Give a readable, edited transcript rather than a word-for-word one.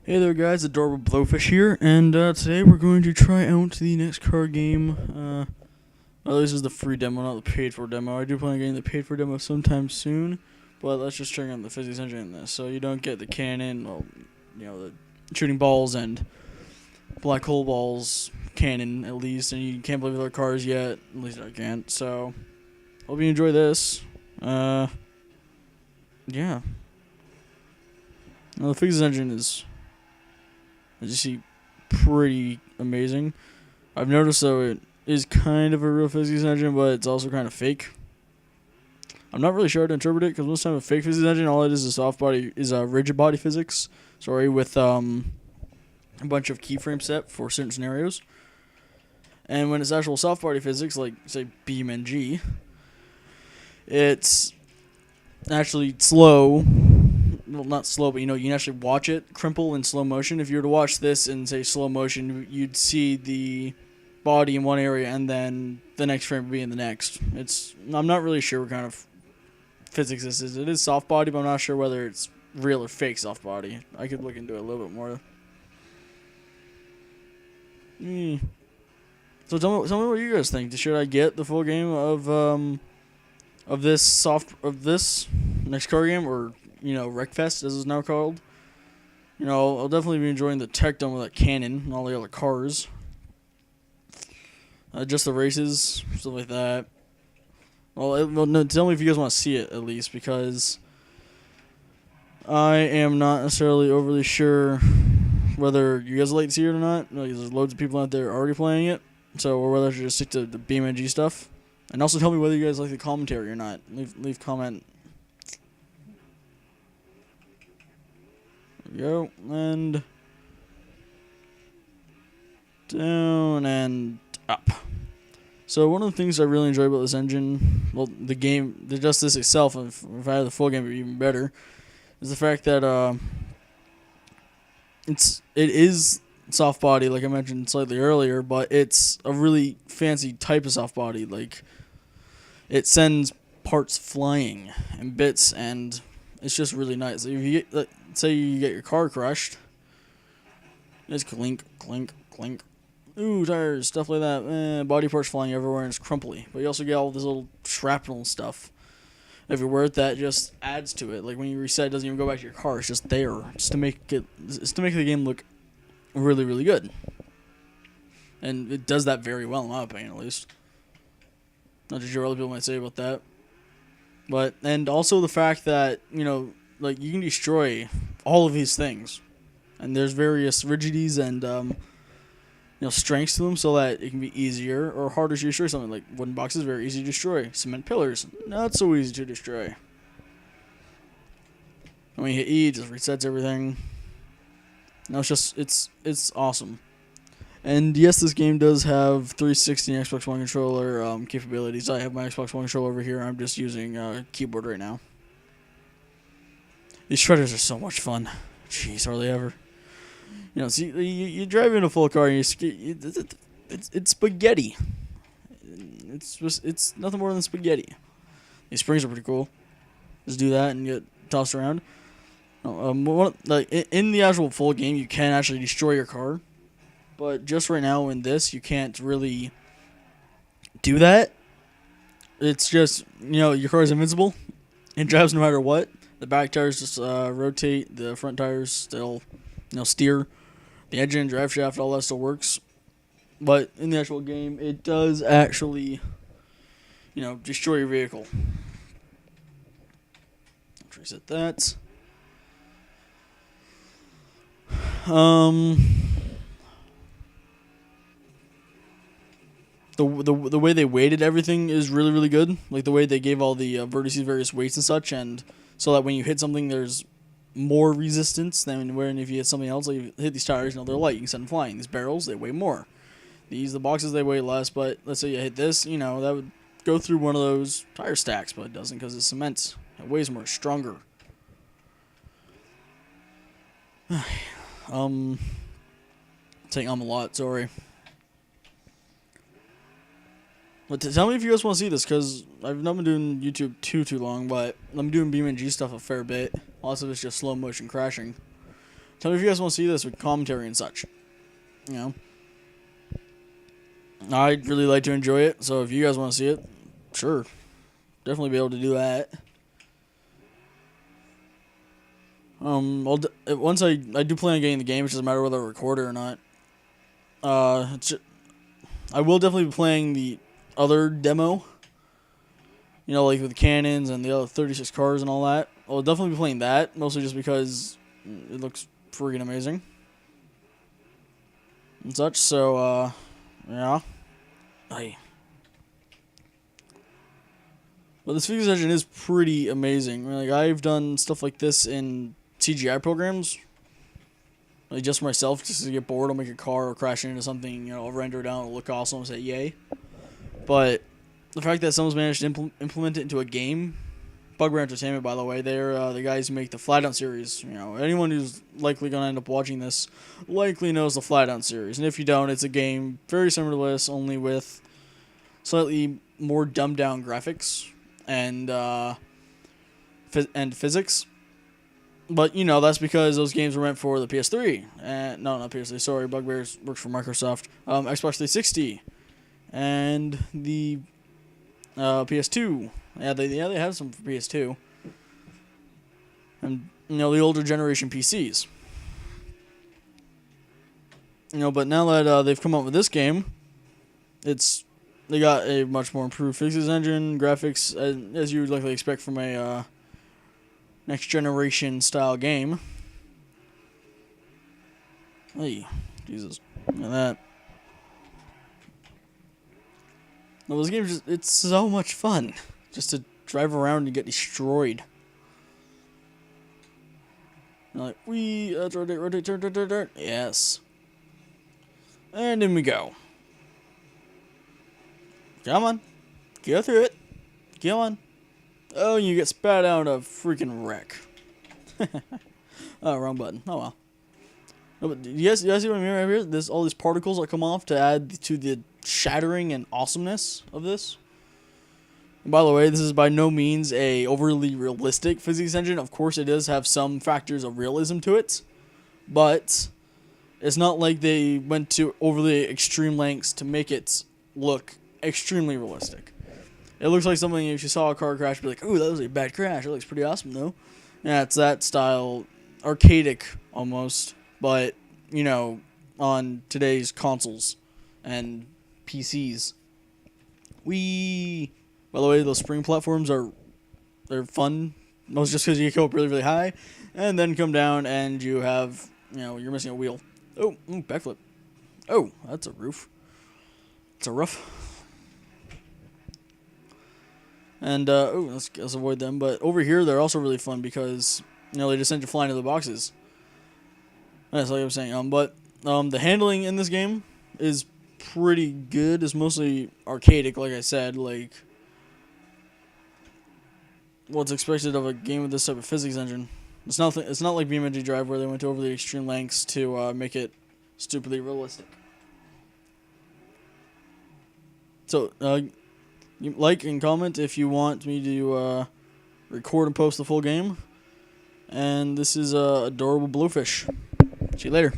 Hey there guys, Adorable Blowfish here, and today we're going to try out the next card game. This is the free demo, not the paid for demo. I do plan on getting the paid for demo sometime soon, but let's just check out the physics engine in this. So you don't get the cannon, the shooting balls and black hole balls cannon at least, and you can't play with other cars yet, at least I can't, so hope you enjoy this. Yeah. Now the physics engine is, as you see, pretty amazing. I've noticed though it is kind of a real physics engine, but it's also kind of fake. I'm not really sure how to interpret it because most time a fake physics engine, all it is soft body, is rigid body physics. Sorry, with a bunch of keyframes set for certain scenarios. And when it's actual soft body physics, like say BeamNG, it's actually slow. Well, not slow, but you can actually watch it crimple in slow motion. If you were to watch this in, say, slow motion, you'd see the body in one area and then the next frame would be in the next. I'm not really sure what kind of physics this is. It is soft body, but I'm not sure whether it's real or fake soft body. I could look into it a little bit more. So tell me what you guys think. Should I get the full game of this next card game, or wreckfest as it's now called? I'll definitely be enjoying the tech done with that cannon and all the other cars. Just the races, stuff like that. Well, no, tell me if you guys want to see it at least, because I am not necessarily overly sure whether you guys would like to see it or not. There's loads of people out there already playing it, or whether I should just stick to the BeamNG stuff. And also tell me whether you guys like the commentary or not. Leave comment. There we go, and down and up. So one of the things I really enjoy about this engine, well, the game, just this itself, and if I had the full game, it'd be even better, is the fact that it is soft body, like I mentioned slightly earlier, but it's a really fancy type of soft body. Like, it sends parts flying and bits, and it's just really nice. If you get, say you get your car crushed, it's clink, clink, clink. Ooh, tires, stuff like that. Body parts flying everywhere and it's crumply. But you also get all this little shrapnel stuff everywhere that just adds to it. Like when you reset, it doesn't even go back to your car. It's just there, just to make the game look really, really good. And it does that very well, in my opinion, at least. Not too sure what other people might say about that. And also the fact that, like, you can destroy all of these things. And there's various rigidities and, strengths to them, so that it can be easier or harder to destroy something. Like wooden boxes, very easy to destroy. Cement pillars, not so easy to destroy. And when you hit E, it just resets everything. No, it's awesome. And yes, this game does have 360 and Xbox One controller capabilities. I have my Xbox One controller over here. I'm just using keyboard right now. These shredders are so much fun. Jeez, are they ever? See, you drive in a full car and it's spaghetti. It's nothing more than spaghetti. These springs are pretty cool. Just do that and get tossed around. In the actual full game, you can actually destroy your car, but just right now in this, you can't really do that. It's just your car is invincible. It drives no matter what. The back tires just rotate. The front tires still steer. The engine, drive shaft, all that still works. But in the actual game, it does actually, destroy your vehicle. Let's reset that. The way they weighted everything is really, really good. Like the way they gave all the vertices various weights and such, and so that when you hit something, there's more resistance than when if you hit something else. Like you hit these tires, they're light, you can send them flying. These barrels, they weigh more. The boxes, they weigh less, but let's say you hit this, that would go through one of those tire stacks, but it doesn't because it's cement. It weighs more, stronger. Saying a lot, sorry. But tell me if you guys want to see this, because I've not been doing YouTube too long, but I'm doing BeamNG stuff a fair bit. Lots of it's just slow motion crashing. Tell me if you guys want to see this with commentary and such. You know, I'd really like to enjoy it. So if you guys want to see it, sure, definitely be able to do that. Once I do plan on getting the game, it doesn't matter whether I record it or not. I will definitely be playing the other demo. You know, like with the cannons and the other 36 cars and all that. I'll definitely be playing that, mostly just because it looks freaking amazing. And such, so, yeah. Aye. But this physics engine is pretty amazing. Like, I've done stuff like this in CGI programs. Like, just for myself, just to get bored, I'll make a car or crash into something, you know, I'll render it down, it'll look awesome, and say, yay. But the fact that someone's managed to implement it into a game, Bugbear Entertainment, by the way, they're the guys who make the Flydown series. You know, anyone who's likely going to end up watching this likely knows the Flydown series. And if you don't, it's a game very similar to this, only with slightly more dumbed down graphics and physics. But, you know, that's because those games were meant for the PS3. No, not PS3, sorry, Bugbear works for Microsoft. Xbox 360 and the PS2. Yeah, they have some for PS2. And, you know, the older generation PCs. You know, but now that they've come up with this game, they got a much more improved physics engine, graphics, as you would likely expect from a next generation style game. Hey, Jesus, look at that. No, this game it's so much fun. Just to drive around and get destroyed. You're like, rotate, turn. Yes. And in we go. Come on. Go through it. Come on. Oh, you get spat out a freaking wreck. Oh, wrong button. Oh well. No, but you guys see what I mean right here? There's all these particles that come off to add to the shattering and awesomeness of this. And by the way, this is by no means a overly realistic physics engine. Of course, it does have some factors of realism to it, but it's not like they went to overly extreme lengths to make it look extremely realistic. It looks like something if you saw a car crash, you'd be like, "Ooh, that was a bad crash. It looks pretty awesome, though." Yeah, it's that style, arcadic almost, but you know, on today's consoles and PCs. By the way, those spring platforms they're fun, most just because you go up really, really high, and then come down and you have, you know, you're missing a wheel. Oh, backflip. Oh, that's a roof. It's a roof. And, let's avoid them. But over here, they're also really fun because, you know, they just send you flying to the boxes. That's like I was saying. But the handling in this game is pretty good. It's mostly arcadic, like I said, like what's expected of a game with this type of physics engine. It's not like BeamNG Drive where they went to over the extreme lengths to make it stupidly realistic. So, you like and comment if you want me to record and post the full game. And this is adorable bluefish. See you later.